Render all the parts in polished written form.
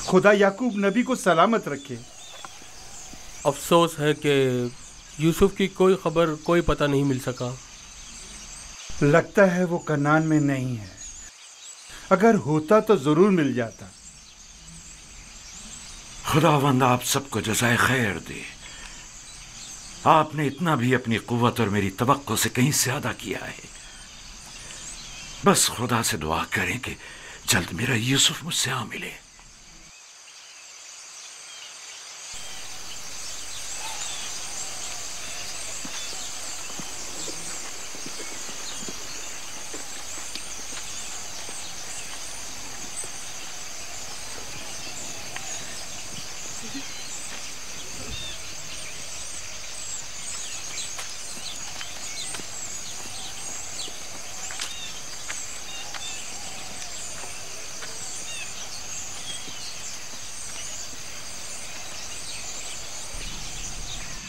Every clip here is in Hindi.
खुदा याकूब नबी को सलामत रखे। अफसोस है कि यूसुफ की कोई खबर, कोई पता नहीं मिल सका। लगता है वो कनान में नहीं है। अगर होता तो जरूर मिल जाता। खुदावंद आप सबको जज़ाए खैर दे। आपने इतना भी अपनी कुव्वत और मेरी तवक्को से कहीं ज्यादा किया है। बस खुदा से दुआ करें कि जल्द मेरा यूसुफ मुझसे आ मिले।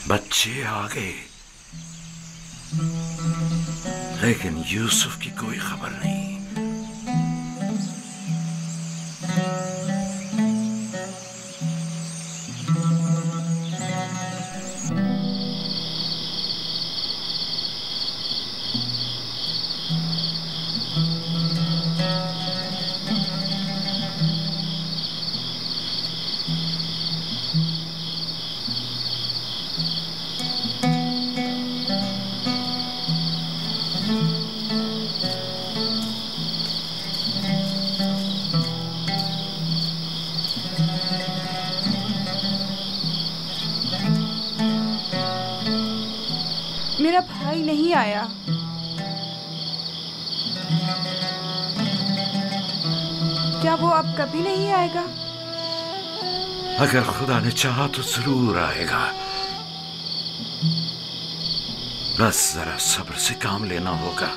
बच्चे आ गए, लेकिन यूसुफ की कोई खबर नहीं। मेरा भाई नहीं आया। क्या वो अब कभी नहीं आएगा? अगर खुदा ने चाहा तो जरूर आएगा। बस जरा सब्र से काम लेना होगा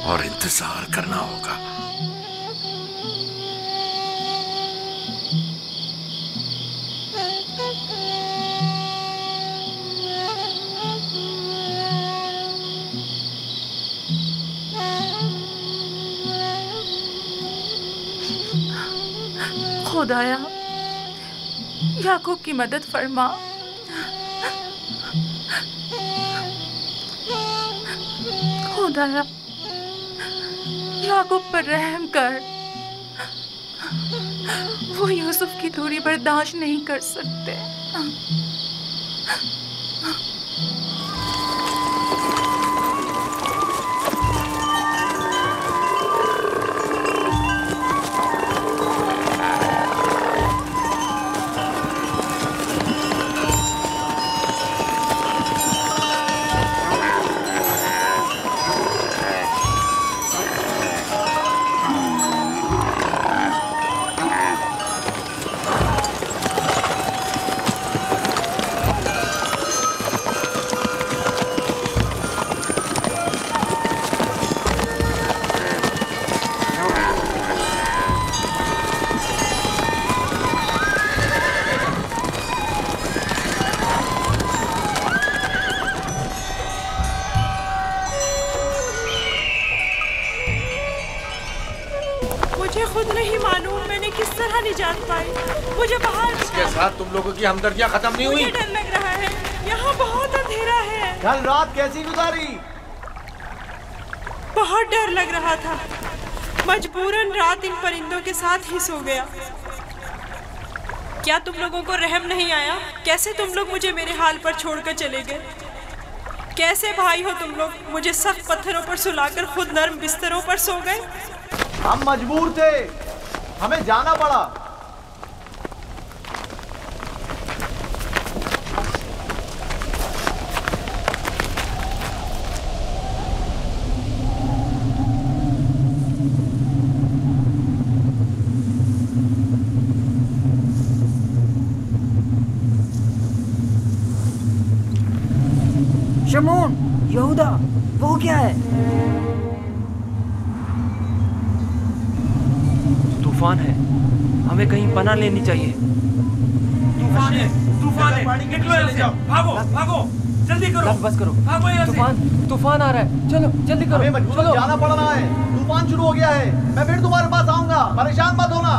और इंतजार करना होगा। खुदाया, याकूब की मदद फरमा। खुदाया, याकूब पर रहम कर। वो यूसुफ की दूरी बर्दाश्त नहीं कर सकते। मुझे खुद नहीं मालूम मैंने किस तरह निजात पाई। मुझे बाहर इसके साथ तुम लोगों की हमदर्दियां खत्म नहीं हुई। मुझे डर लग रहा है, यहाँ बहुत अंधेरा है। कल रात कैसी गुजारी? बहुत डर लग रहा था, मजबूरन रात इन परिंदों के साथ ही सो गया। क्या तुम लोगों को रहम नहीं आया? कैसे तुम लोग मुझे मेरे हाल पर छोड़कर चले गए? कैसे भाई हो तुम लोग? मुझे सख्त पत्थरों पर सुलाकर खुद नर्म बिस्तरों पर सो गए। हम मजबूर थे, हमें जाना पड़ा। शमून, यहूदा, वो क्या है? तूफान है, हमें कहीं पनाह लेनी चाहिए। तूफान है, तूफान है, निकलो यहाँ से, भागो, भागो, जल्दी करो, बस करो, भागो यहाँ से। तूफान आ रहा है, चलो जल्दी करो। हमें मजबूरन जाना पड़ रहा है, तूफान शुरू हो गया है। मैं फिर तुम्हारे पास आऊंगा, परेशान मत होना।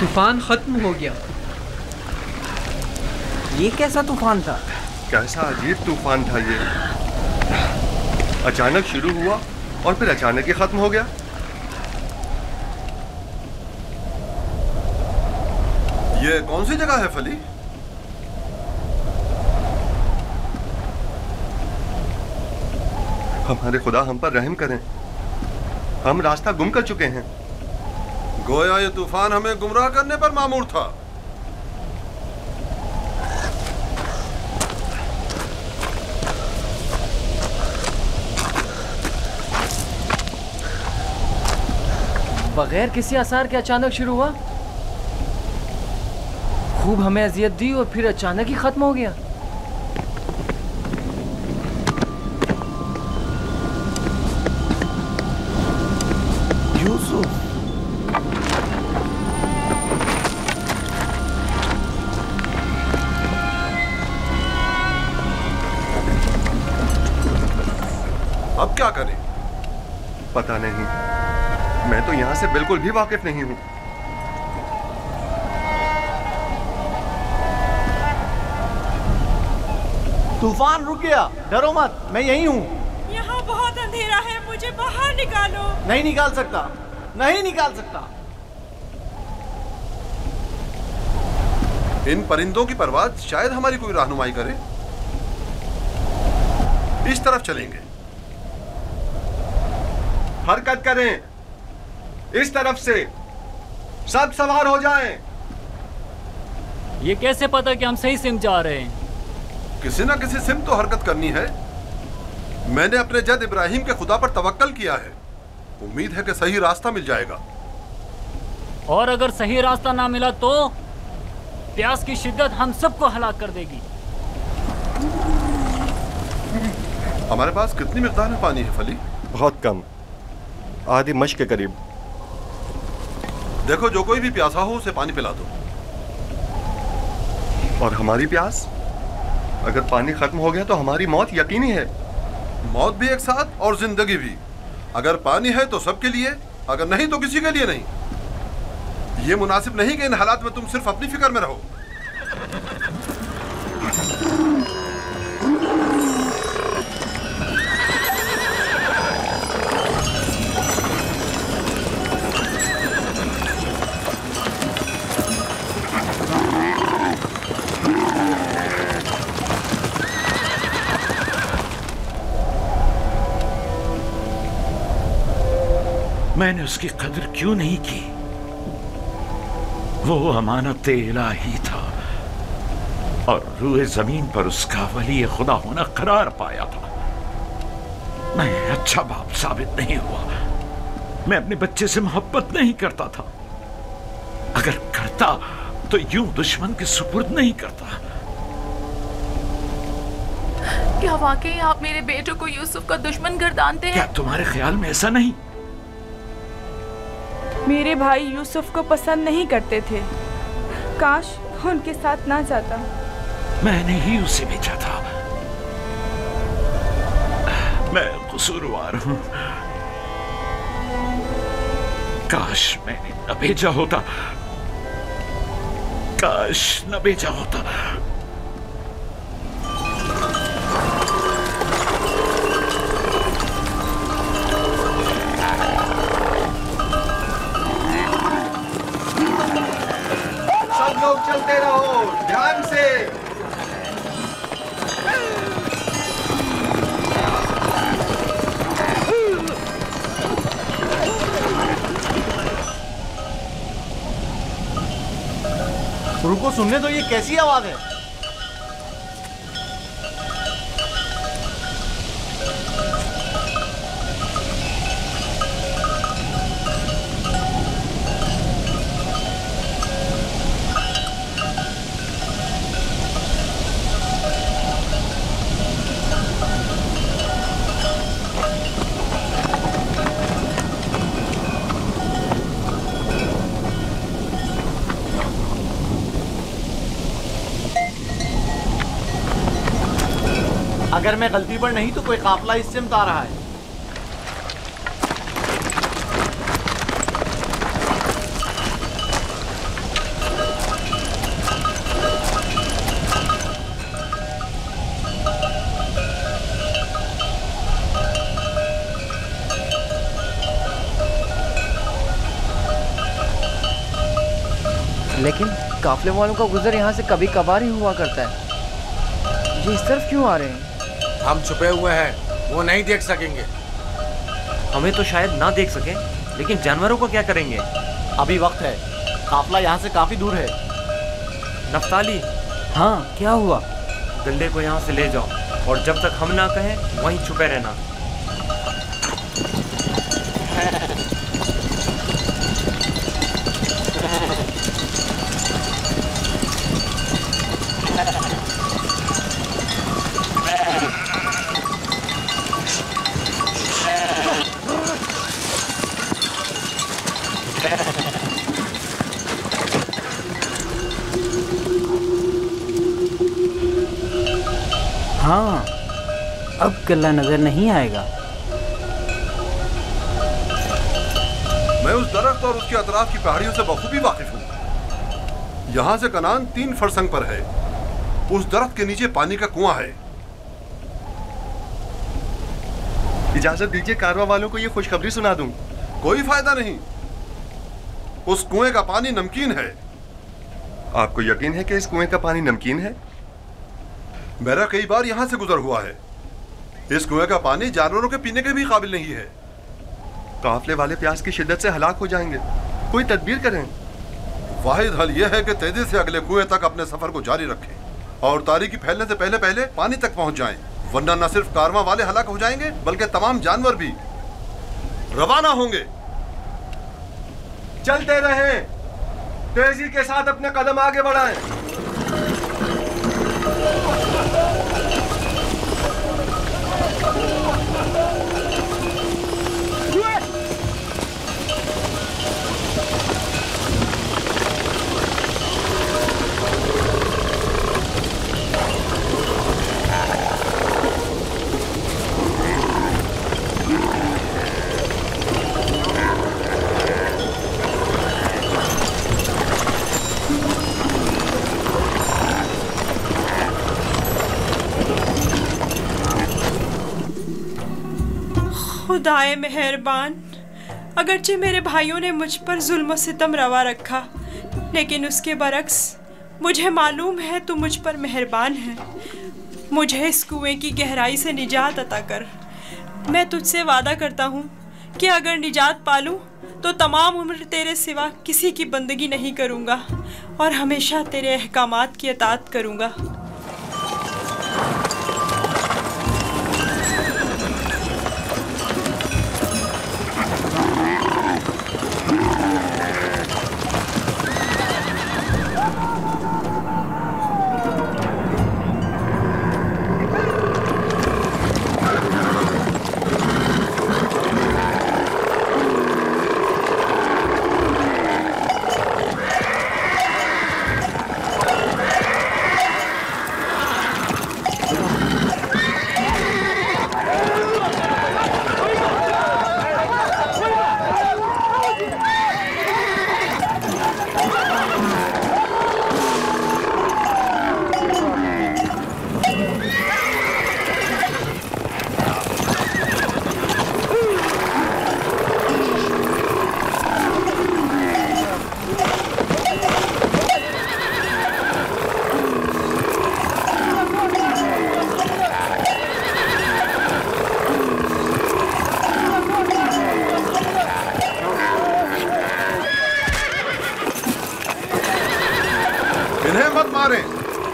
तूफान खत्म हो गया। ये कैसा तूफान था? कैसा अजीब तूफान था ये। अचानक शुरू हुआ और फिर अचानक ही खत्म हो गया। ये कौन सी जगह है फली? हमारे खुदा हम पर रहम करें, हम रास्ता गुम कर चुके हैं। गोया ये तूफान हमें गुमराह करने पर मामूर था। बगैर किसी आसार के अचानक शुरू हुआ, खूब हमें अजियत दी और फिर अचानक ही खत्म हो गया। यूसुफ, अब क्या करें? पता नहीं, मैं तो यहां से बिल्कुल भी वाकिफ नहीं हूं। तूफान रुक गया, डरो मत, मैं यही हूं। यहाँ बहुत अंधेरा है, मुझे बाहर निकालो। नहीं निकाल सकता, नहीं निकाल सकता। इन परिंदों की परवाज़ शायद हमारी कोई रहनुमाई करे। इस तरफ चलेंगे। हरकत करें, इस तरफ से सब सवार हो जाएं। ये कैसे पता कि हम सही सिम जा रहे हैं? किसी ना किसी सिम तो हरकत करनी है। मैंने अपने जद इब्राहिम के खुदा पर तवक्कल किया है। उम्मीद है कि सही रास्ता मिल जाएगा। और अगर सही रास्ता ना मिला तो प्यास की शिद्दत हम सबको हलाक कर देगी। हमारे पास कितनी मिकदार में पानी है फली? बहुत कम, आधी मश के करीब। देखो, जो कोई भी प्यासा हो उसे पानी पिला दो। और हमारी प्यास? अगर पानी खत्म हो गया तो हमारी मौत यकीनी है। मौत भी एक साथ और जिंदगी भी। अगर पानी है तो सबके लिए, अगर नहीं तो किसी के लिए नहीं। ये मुनासिब नहीं कि इन हालात में तुम सिर्फ अपनी फिक्र में रहो। मैंने उसकी कदर क्यों नहीं की? वो अमानत इलाही था और रूए जमीन पर उसका वली खुदा होना करार पाया था। मैं अच्छा बाप साबित नहीं हुआ। मैं अपने बच्चे से मोहब्बत नहीं करता था। अगर करता तो यूं दुश्मन के सुपुर्द नहीं करता। क्या वाकई आप मेरे बेटे को यूसुफ का दुश्मन गर्दानते हैं? क्या तुम्हारे ख्याल में ऐसा नहीं? मेरे भाई यूसुफ को पसंद नहीं करते थे। काश वो उनके साथ ना जाता। मैंने ही उसे भेजा था। मैं कसूरवार हूं। काश मैंने न भेजा होता। काश न भेजा होता। लोग चलते रहो ध्यान से। रुको, सुनने तो ये कैसी आवाज है? अगर मैं गलती पर नहीं तो कोई काफिला इस सिमत आ रहा है। लेकिन काफिले वालों का गुजर यहाँ से कभी कभार ही हुआ करता है। ये इस तरफ क्यों आ रहे हैं? हम छुपे हुए हैं, वो नहीं देख सकेंगे। हमें तो शायद ना देख सकें, लेकिन जानवरों को क्या करेंगे? अभी वक्त है, काफिला यहाँ से काफी दूर है। नफ्ताली। हाँ, क्या हुआ? गल्ले को यहाँ से ले जाओ और जब तक हम ना कहें वहीं छुपे रहना। हाँ, अब गल्ला नजर नहीं आएगा। मैं उस दरख्त और उसके अतराफ की पहाड़ियों से बखूबी वाकिफ हूँ। यहाँ से कनान 3 फरसंग पर है। उस दरख्त के नीचे पानी का कुआं है। इजाजत दीजिए कारवां वालों को ये खुशखबरी सुना दूं। कोई फायदा नहीं। उस कुएं का पानी नमकीन है। आपको यकीन है कि इस कुएं का पानी नमकीन है? मेरा कई बार यहाँ से गुजर हुआ है। इस कुएं का पानी जानवरों के पीने के भी काबिल नहीं है। काफिले वाले प्यास की शिद्दत से हलाक हो जाएंगे। कोई तदबीर करें। वाहिद हल यह है कि तेजी से अगले कुएं तक अपने सफर को जारी रखें और तारीकी फैलने से पहले पहले पानी तक पहुंच जाएं, वरना न सिर्फ कारवां वाले हलाक हो जाएंगे बल्कि तमाम जानवर भी। रवाना होंगे। चलते रहें, तेजी के साथ अपने कदम आगे बढ़ाएं। खुदाए मेहरबान, अगरचे मेरे भाइयों ने मुझ पर जुल्म सितम रवा रखा, लेकिन उसके बरक्स मुझे मालूम है तू मुझ पर मेहरबान है। मुझे इस कुएं की गहराई से निजात अता कर। मैं तुझसे वादा करता हूँ कि अगर निजात पालूं तो तमाम उम्र तेरे सिवा किसी की बंदगी नहीं करूँगा और हमेशा तेरे अहकामात की अतात करूँगा।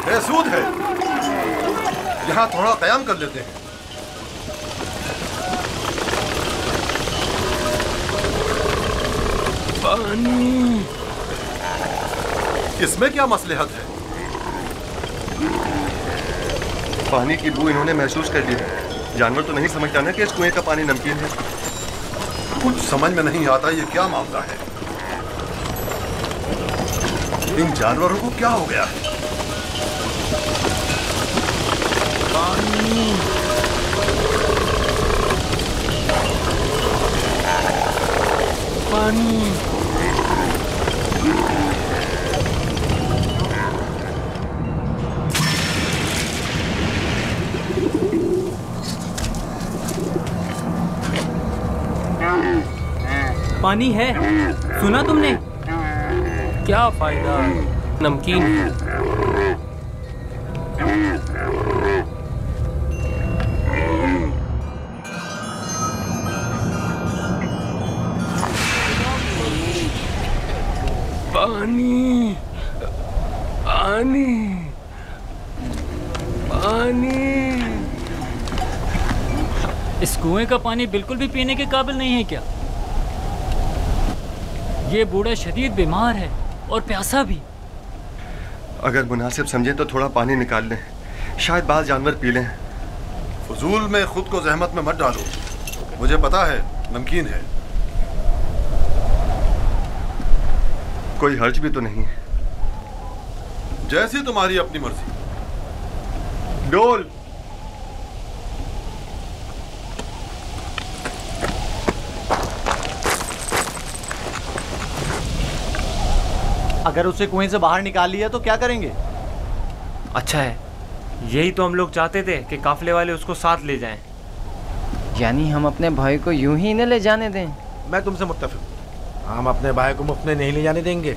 बेसूद है, यहाँ थोड़ा कयाम कर लेते हैं। पानी, इसमें क्या मसलहत है? पानी की बू इन्होंने महसूस कर ली है। जानवर तो नहीं समझता ना कि इस कुएं का पानी नमकीन है। कुछ समझ में नहीं आता ये क्या मामला है। इन जानवरों को क्या हो गया है? पानी, पानी, पानी है, सुना तुमने? क्या फायदा, नमकीन है। पानी, पानी, पानी। इस कुएं का पानी बिल्कुल भी पीने के काबिल नहीं है क्या? ये बूढ़ा शदीद बीमार है और प्यासा भी। अगर मुनासिब समझे तो थोड़ा पानी निकाल लें, शायद बाज़ जानवर पी लें। फजूल में खुद को जहमत में मत डालो, मुझे पता है नमकीन है। कोई हर्ज भी तो नहीं है। जैसी तुम्हारी अपनी मर्जी। डोल। अगर उसे कुएं से बाहर निकाल लिया तो क्या करेंगे? अच्छा है, यही तो हम लोग चाहते थे कि काफले वाले उसको साथ ले जाएं। यानी हम अपने भाई को यूं ही न ले जाने दें? मैं तुमसे मुत्तफिक, हम अपने भाई को मुफ्त में नहीं ले जाने देंगे।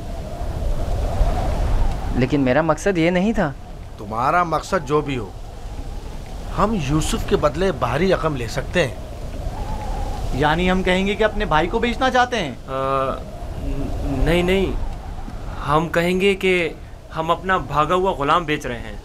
लेकिन मेरा मकसद ये नहीं था। तुम्हारा मकसद जो भी हो, हम यूसुफ के बदले बाहरी रकम ले सकते हैं। यानी हम कहेंगे कि अपने भाई को बेचना चाहते हैं? नहीं नहीं, हम कहेंगे कि हम अपना भागा हुआ गुलाम बेच रहे हैं।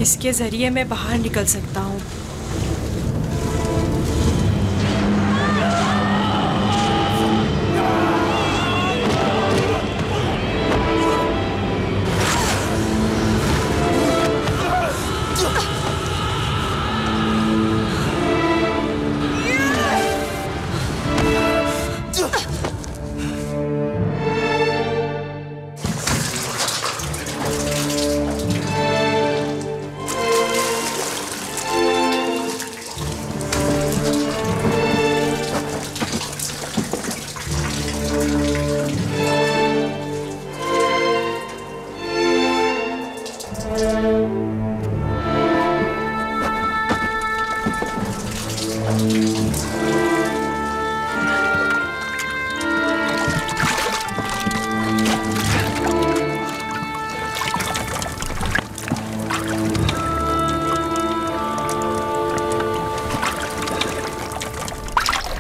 इसके जरिए मैं बाहर निकल सकता हूँ।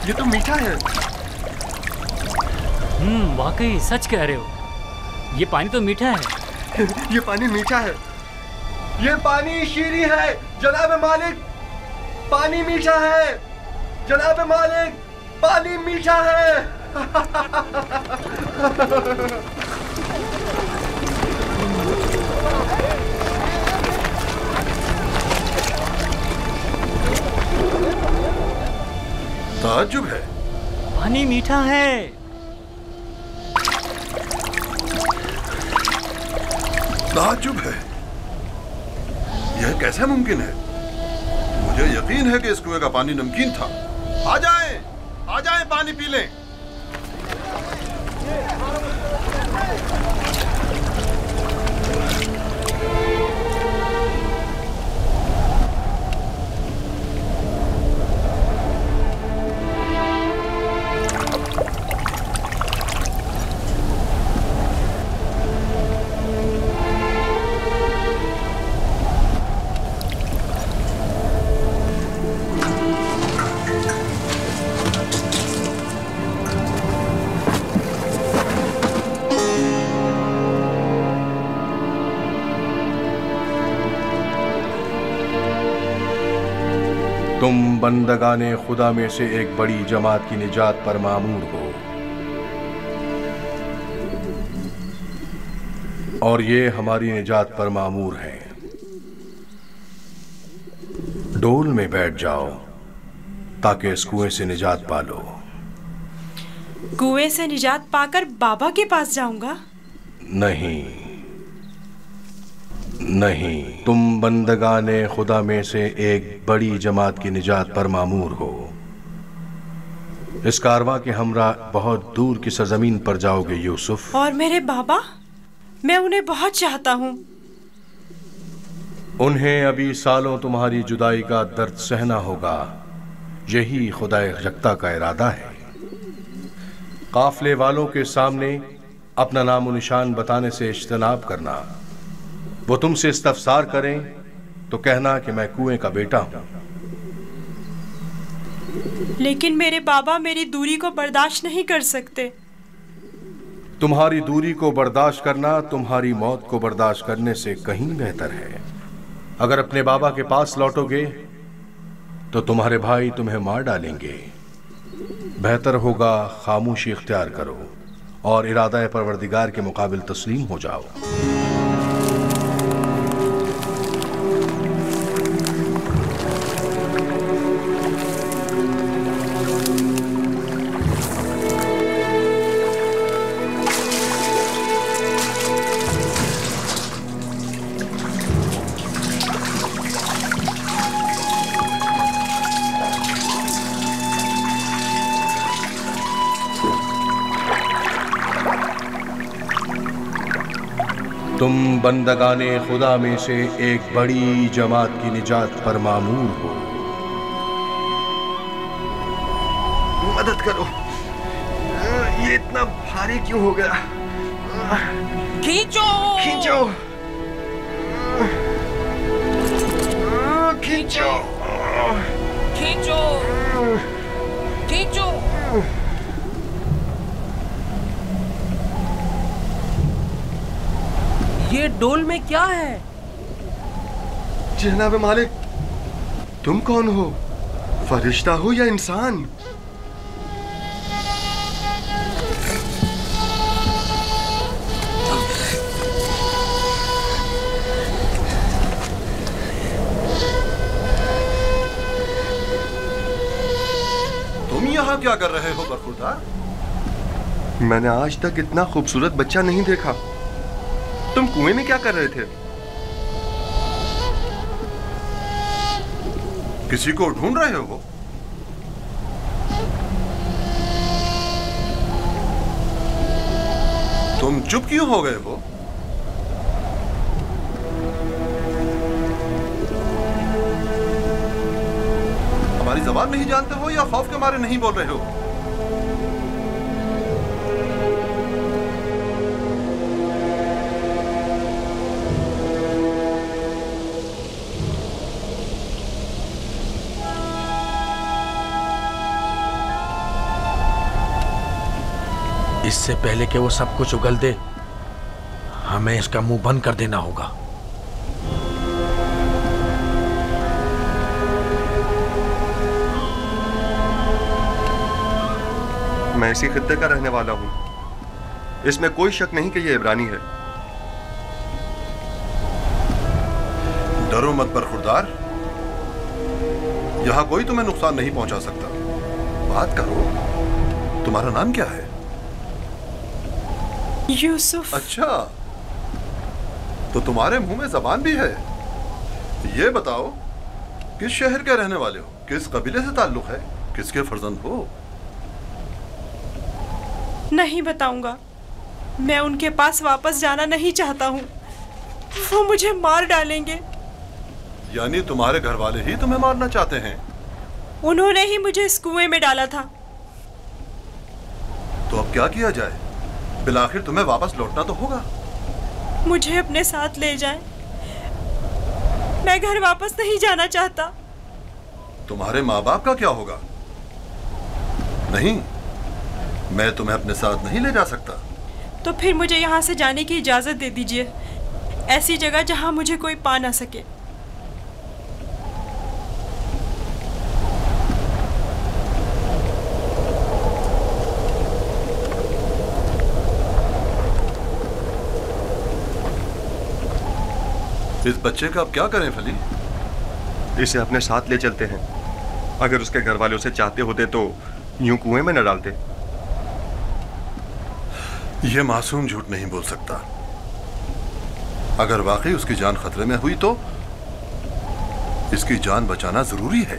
ये तो मीठा है। वाकई सच कह रहे हो, ये पानी तो मीठा है। ये पानी मीठा है। ये पानी शीरी है जनाब मालिक। पानी मीठा है जनाब मालिक। पानी मीठा है। ताज्जुब है। पानी मीठा है। ताज्जुब है। यह कैसे मुमकिन है? मुझे यकीन है कि इस कुएं का पानी नमकीन था। आ जाएं पानी पी लें। तुम बंदगाने खुदा में से एक बड़ी जमात की निजात पर मामूर हो, और ये हमारी निजात पर मामूर है। डोल में बैठ जाओ ताकि इस कुएं से निजात पा लो। कुएं से निजात पाकर बाबा के पास जाऊंगा? नहीं, तुम बंदगाने खुदा में से एक बड़ी जमात की निजात पर मामूर हो। इस कारवां के हमरा बहुत दूर की सरजमीन पर जाओगे यूसुफ। और मेरे बाबा? मैं उन्हें बहुत चाहता हूँ। उन्हें अभी सालों तुम्हारी जुदाई का दर्द सहना होगा। यही खुदा यकता का इरादा है। काफले वालों के सामने अपना नामो निशान बताने से इज्तनाब करना। वो तुमसे इस्तफसार करें तो कहना कि मैं कुएं का बेटा हूं। लेकिन मेरे बाबा मेरी दूरी को बर्दाश्त नहीं कर सकते। तुम्हारी दूरी को बर्दाश्त करना तुम्हारी मौत को बर्दाश्त करने से कहीं बेहतर है। अगर अपने बाबा के पास लौटोगे तो तुम्हारे भाई तुम्हें मार डालेंगे। बेहतर होगा खामोशी इख्तियार करो और इरादा परवरदिगार के मुकाबिल तस्लीम हो जाओ। तुम बंदगाने खुदा में से एक बड़ी जमात की निजात पर मामूर हो। मदद करो, ये इतना भारी क्यों हो गया? खींचो खींचो खींचो खींचो खींचो। ये डोल में क्या है? जनाब मालिक, तुम कौन हो? फरिश्ता हो या इंसान? तुम यहाँ क्या कर रहे हो बरखुरदार? मैंने आज तक इतना खूबसूरत बच्चा नहीं देखा। तुम कुएं में क्या कर रहे थे? किसी को ढूंढ रहे हो? तुम चुप क्यों हो गए हो? हमारी जबान नहीं जानते हो या खौफ के मारे नहीं बोल रहे हो? इससे पहले कि वो सब कुछ उगल दे, हमें इसका मुंह बंद कर देना होगा। मैं इसी खित्ते का रहने वाला हूं। इसमें कोई शक नहीं कि ये इब्रानी है। डरो मत बरखुरदार, यहां कोई तुम्हें नुकसान नहीं पहुंचा सकता। बात करो, तुम्हारा नाम क्या है? यूसुफ। अच्छा, तो तुम्हारे मुंह में जबान भी है। ये बताओ, किस शहर के रहने वाले हो? किस कबीले से ताल्लुक है? किसके फर्जंद हो? नहीं बताऊंगा। मैं उनके पास वापस जाना नहीं चाहता हूँ। वो मुझे मार डालेंगे। यानी तुम्हारे घर वाले ही तुम्हें मारना चाहते हैं? उन्होंने ही मुझे इस कुएं में डाला था। तो अब क्या किया जाए? बिलाखिर तुम्हें वापस लौटना तो होगा। मुझे अपने साथ ले जाएं। मैं घर वापस नहीं जाना चाहता। तुम्हारे माँ बाप का क्या होगा? नहीं, मैं तुम्हें अपने साथ नहीं ले जा सकता। तो फिर मुझे यहाँ से जाने की इजाजत दे दीजिए, ऐसी जगह जहाँ मुझे कोई पा ना सके। इस बच्चे का अब क्या करें फली? इसे अपने साथ ले चलते हैं। अगर उसके घर वाले उसे चाहते होते तो यूं कुएं में न डालते। यह मासूम झूठ नहीं बोल सकता। अगर वाकई उसकी जान खतरे में हुई तो इसकी जान बचाना जरूरी है।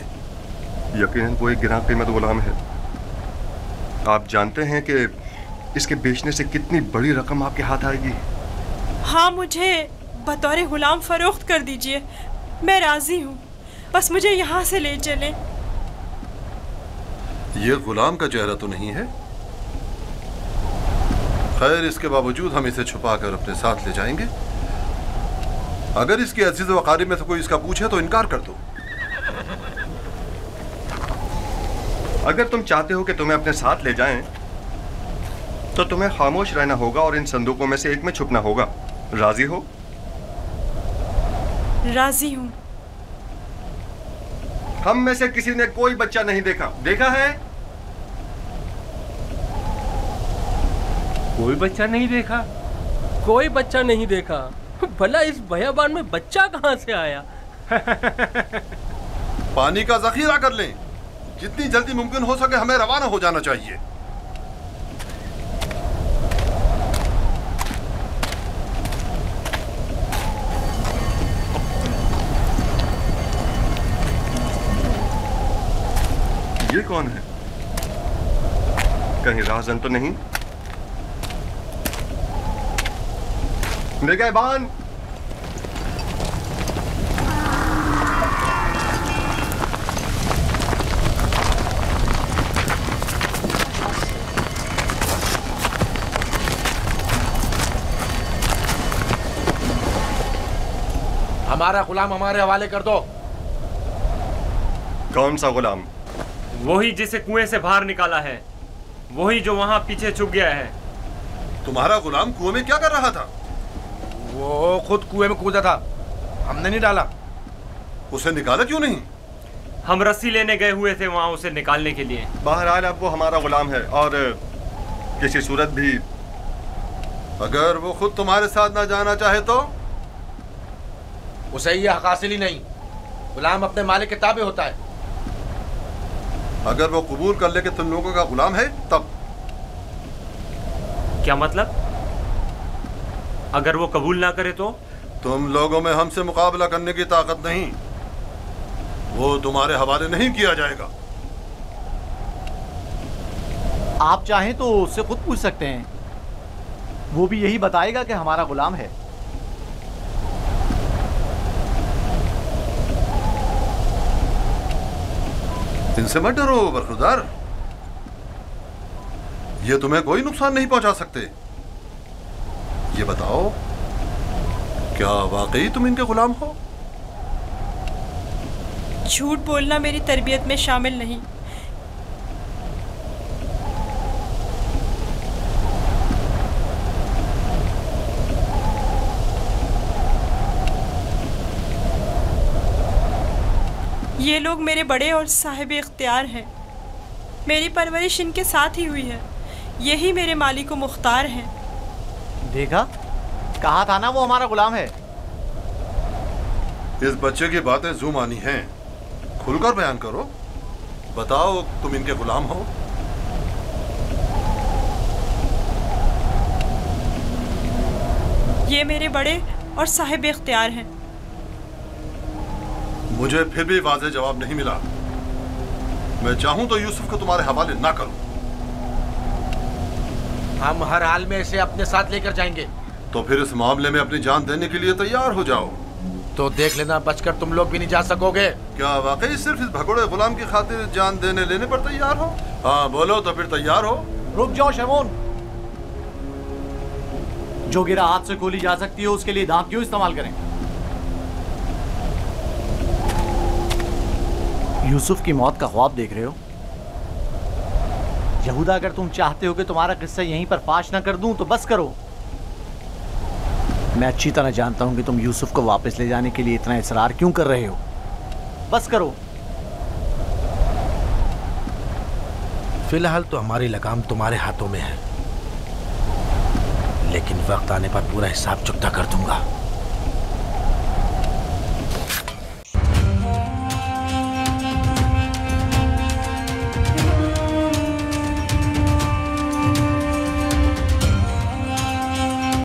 यकीनन वो एक गिरां कीमत गुलाम है। आप जानते हैं कि इसके बेचने से कितनी बड़ी रकम आपके हाथ आएगी। हाँ, मुझे बतौर गुलाम फरोख्त कर दीजिए, मैं राजी हूँ। बस मुझे यहाँ से ले चलें। ये गुलाम का चेहरा तो नहीं है। खैर, इसके बावजूद हम इसे छुपाकर अपने साथ ले जाएंगे। अगर इसके अजीज व क़रीब में से कोई इसका पूछे तो इनकार कर दो। अगर तुम चाहते हो कि तुम्हें अपने साथ ले जाएं, तो तुम्हें खामोश रहना होगा और इन संदूकों में से एक में छुपना होगा। राजी हो? राजी हूँ। हम में से किसी ने कोई बच्चा नहीं देखा। देखा है? कोई बच्चा नहीं देखा? कोई बच्चा नहीं देखा? भला इस बयाबान में बच्चा कहाँ से आया? पानी का जखीरा कर लें। जितनी जल्दी मुमकिन हो सके हमें रवाना हो जाना चाहिए। ये कौन है? कहीं राजन तो नहीं? निगहबान! हमारा गुलाम हमारे हवाले कर दो। कौन सा गुलाम? वही जिसे कुएं से बाहर निकाला है, वही जो वहां पीछे छुप गया है। तुम्हारा गुलाम कुएं में क्या कर रहा था? वो खुद कुएं में कूदा था, हमने नहीं डाला। उसे निकाला क्यों नहीं? हम रस्सी लेने गए हुए थे वहां उसे निकालने के लिए। बहरहाल अब वो हमारा गुलाम है और किसी सूरत भी अगर वो खुद तुम्हारे साथ ना जाना चाहे तो? उसे ये हक हासिल ही नहीं। गुलाम अपने मालिक के ताबे होता है। अगर वो कबूल कर ले कि तुम लोगों का गुलाम है तब? क्या मतलब? अगर वो कबूल ना करे तो? तुम लोगों में हमसे मुकाबला करने की ताकत नहीं, वो तुम्हारे हवाले नहीं किया जाएगा। आप चाहें तो उससे खुद पूछ सकते हैं, वो भी यही बताएगा कि हमारा गुलाम है। इनसे मत डरो बरखुरदार, ये तुम्हें कोई नुकसान नहीं पहुंचा सकते। ये बताओ, क्या वाकई तुम इनके गुलाम हो? झूठ बोलना मेरी तरबियत में शामिल नहीं। ये लोग मेरे बड़े और साहिब इख्तियार हैं। मेरी परवरिश इनके साथ ही हुई है। यही मेरे मालिक व मुख्तार हैं। देखा, कहा था ना वो हमारा गुलाम है। इस बच्चे की बातें जुमानी हैं, खुलकर बयान करो। बताओ, तुम इनके गुलाम हो? ये मेरे बड़े और साहिब इख्तियार हैं। मुझे फिर भी वाज़ेह जवाब नहीं मिला। मैं चाहूं तो यूसुफ को तुम्हारे हवाले ना करूं। हम हर हाल में इसे अपने साथ लेकर जाएंगे। तो फिर इस मामले में अपनी जान देने के लिए तैयार हो जाओ। तो देख लेना, बचकर तुम लोग भी नहीं जा सकोगे। क्या वाकई सिर्फ इस भगोड़े गुलाम की खातिर जान देने लेने पर तैयार हो? हाँ बोलो, तो फिर तैयार हो? रुक जाओ शमून, जो गिरा हाथ से खोली जा सकती है उसके लिए दांत क्यों इस्तेमाल करें? यूसुफ की मौत का ख्वाब देख रहे हो? यहूदा, अगर तुम चाहते हो कि तुम्हारा किस्सा यहीं पर फाश ना कर दूं तो बस करो। मैं अच्छी तरह जानता हूं कि तुम यूसुफ को वापस ले जाने के लिए इतना इसरार क्यों कर रहे हो। बस करो। फिलहाल तो हमारी लगाम तुम्हारे हाथों में है, लेकिन वक्त आने पर पूरा हिसाब चुकता कर दूंगा।